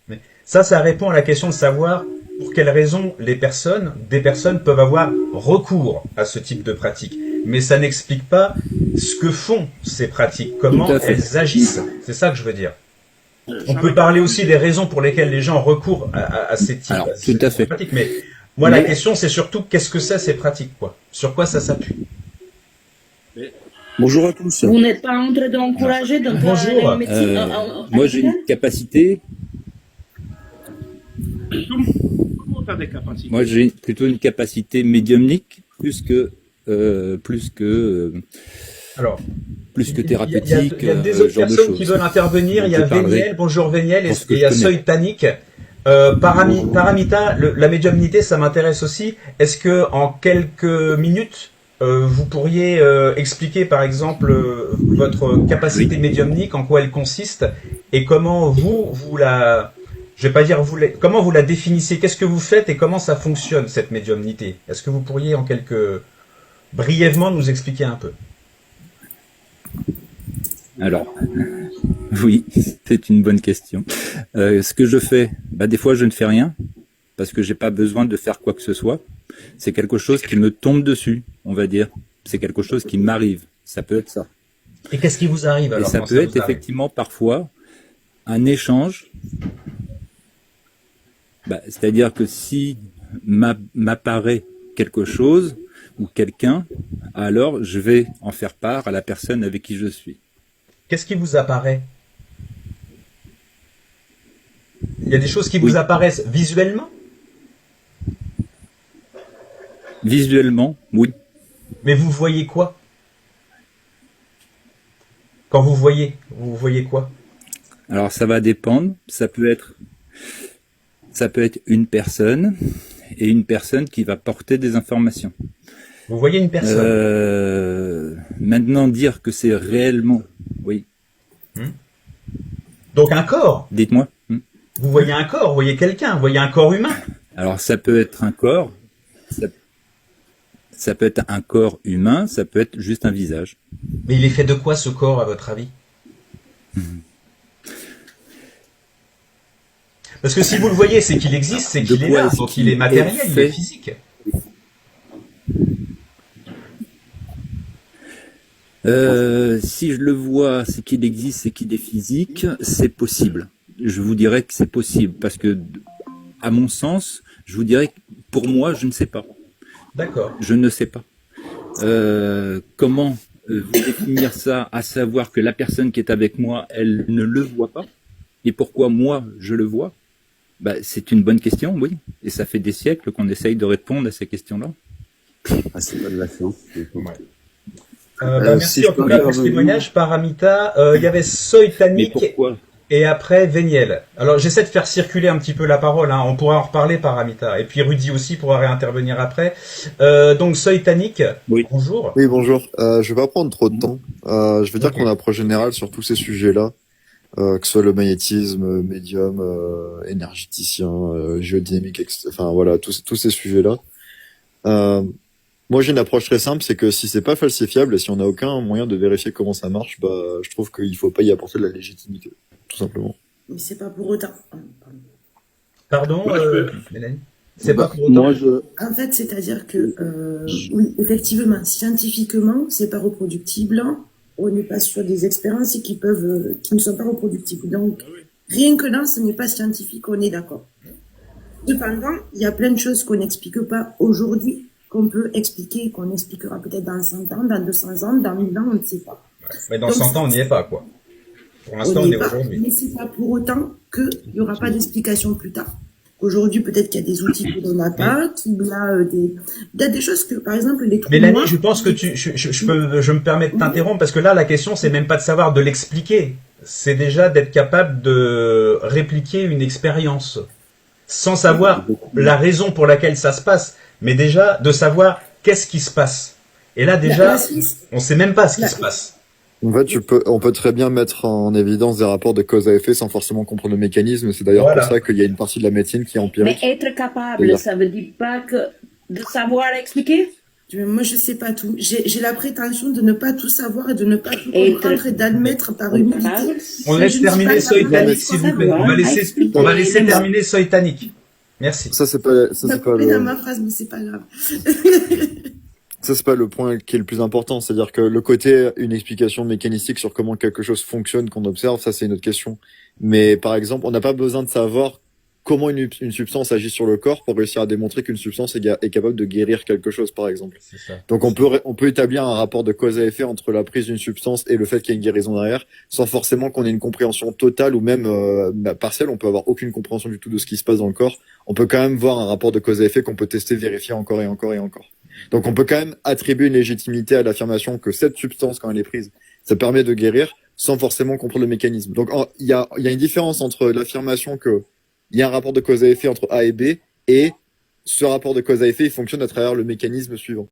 Mais ça répond à la question de savoir pour quelles raisons des personnes peuvent avoir recours à ce type de pratique. Mais ça n'explique pas ce que font ces pratiques, Tout comment à fait. elles agissent. C'est ça que je veux dire. On peut J'avais parler aussi des raisons pour lesquelles les gens recourent à ces types, Alors, à tout ce à type de fait. pratiques. Mais moi, la Mais question, c'est surtout qu'est-ce que c'est ces pratiques, quoi. Sur quoi ça s'appuie. Bonjour à tous. Vous n'êtes pas en train d'encourager donc Bonjour. la médecine moi, j'ai une capacité. comment t'as des capacités? Moi, j'ai plutôt une capacité médiumnique plus que euh, plus que euh, Alors, plus que il thérapeutique, y a des autres genre de personnes qui choses. veulent intervenir. Il y Donc, a je parlerai Véniel, bonjour Véniel, et pour ce que il y a je connais. Seuil Tannic. Paramita, la médiumnité, ça m'intéresse aussi. Est-ce que en quelques minutes, vous pourriez expliquer par exemple votre capacité Oui. médiumnique, en quoi elle consiste, et comment vous la, je vais pas dire comment vous la définissez, qu'est-ce que vous faites et comment ça fonctionne cette médiumnité. Est-ce que vous pourriez brièvement nous expliquer un peu? Alors, oui, c'est une bonne question. Ce que je fais, des fois, je ne fais rien parce que j'ai pas besoin de faire quoi que ce soit. C'est quelque chose qui me tombe dessus, on va dire. C'est quelque chose qui m'arrive. Ça peut être ça. Et qu'est-ce qui vous arrive Et alors ça quand peut ça être vous arrive? effectivement parfois un échange. C'est-à-dire que si m'apparaît quelque chose ou quelqu'un, alors je vais en faire part à la personne avec qui je suis. Qu'est-ce qui vous apparaît? Il y a des choses qui vous Oui, apparaissent visuellement, visuellement, oui. mais vous voyez quoi? Quand vous voyez quoi? Alors ça va dépendre. Ça peut être une personne et une personne qui va porter des informations. Vous voyez une personne. Maintenant dire que c'est réellement, oui. Hmm. Donc un corps. Dites-moi. Vous voyez un corps, vous voyez quelqu'un, vous voyez un corps humain. Alors ça peut être un corps, ça peut être un corps humain, ça peut être juste un visage. Mais il est fait de quoi ce corps à votre avis? Parce que si vous le voyez, c'est qu'il existe, c'est De qu'il est quoi là, est-ce donc il qu'il est matériel, est il est fait? physique. Si je le vois, c'est qu'il existe, c'est qu'il est physique, c'est possible. Je vous dirais que c'est possible parce que, à mon sens, je vous dirais que pour moi, je ne sais pas. D'accord. Je ne sais pas. Comment vous définir ça, à savoir que la personne qui est avec moi, elle ne le voit pas, et pourquoi moi, je le vois? C'est une bonne question, oui. Et ça fait des siècles qu'on essaye de répondre à ces questions-là. Ah, c'est pas de la science. Ouais. Si Merci je en tout peux cas pour ce intervenir. témoignage, Paramita. Il y avait Seuil Mais Tannic pourquoi? et après Véniel. Alors j'essaie de faire circuler un petit peu la parole, hein. On pourra en reparler, Paramita. Et puis Rudy aussi pourra réintervenir après. Donc Seuil Tannic, Oui. bonjour. Oui, bonjour. Je vais pas prendre trop de temps. Je veux dire Ok. qu'on a une approche générale sur tous ces sujets-là, que ce soit le magnétisme, médium, énergéticien, géodynamique, enfin voilà, tous ces sujets-là. Moi, j'ai une approche très simple, c'est que si c'est pas falsifiable et si on n'a aucun moyen de vérifier comment ça marche, je trouve qu'il faut pas y apporter de la légitimité, tout simplement. Mais c'est pas pour autant. Pardon, Moi, je peux- Mélanie. C'est pas pour autant. Moi, je, En fait, c'est-à-dire que, oui, effectivement, scientifiquement, c'est pas reproductible. On n'est pas sur des expériences qui ne sont pas reproductibles. Donc, rien que là, ce n'est pas scientifique, on est d'accord. Cependant, il y a plein de choses qu'on n'explique pas aujourd'hui, qu'on peut expliquer, qu'on expliquera peut-être dans 100 ans, dans 200 ans, dans 1000 ans, on ne sait pas. Mais dans Donc, 100 ans, on n'y est pas, quoi. Pour l'instant, On on n'y est est pas, aujourd'hui. mais c'est pas pour autant qu'il n'y aura pas d'explication plus tard. Aujourd'hui, peut-être qu'il y a des outils que l'on n'a pas, qu'il y a il y a des choses que, par exemple, les trous Mélanie, noirs. je pense que je me permets de t'interrompre parce que là, la question, c'est même pas de savoir de l'expliquer. C'est déjà d'être capable de répliquer une expérience. Sans savoir la raison pour laquelle ça se passe, mais déjà de savoir qu'est-ce qui se passe. Et là, déjà, on sait même pas ce qui se passe. En fait, on peut très bien mettre en évidence des rapports de cause à effet sans forcément comprendre le mécanisme. C'est d'ailleurs Voilà. pour ça qu'il y a une partie de la médecine qui est Mais empirique. être capable, C'est-à-dire- ça veut dire pas que de savoir expliquer. Moi, je sais pas tout. J'ai la prétention de ne pas tout savoir et de ne pas tout Et comprendre et d'admettre par humilité. On Je laisse ne suis terminer pas Soy capable Tanic, de s'il vous plaît. savoir. On va laisser terminer Soy Tanic. Merci. Ça, c'est pas, Ça a coupé dans ma phrase, mais c'est pas grave. ça, c'est pas le point qui est le plus important. C'est-à-dire que le côté, une explication mécanistique sur comment quelque chose fonctionne qu'on observe, ça, c'est une autre question. Mais par exemple, on n'a pas besoin de savoir comment une substance agit sur le corps pour réussir à démontrer qu'une substance est capable de guérir quelque chose, par exemple. C'est ça. Donc on peut établir un rapport de cause à effet entre la prise d'une substance et le fait qu'il y ait une guérison derrière, sans forcément qu'on ait une compréhension totale ou même partielle. On peut avoir aucune compréhension du tout de ce qui se passe dans le corps. On peut quand même voir un rapport de cause à effet qu'on peut tester, vérifier encore et encore et encore. Donc on peut quand même attribuer une légitimité à l'affirmation que cette substance, quand elle est prise, ça permet de guérir, sans forcément comprendre le mécanisme. Donc il y a une différence entre l'affirmation que il y a un rapport de cause à effet entre A et B, et ce rapport de cause à effet, il fonctionne à travers le mécanisme suivant.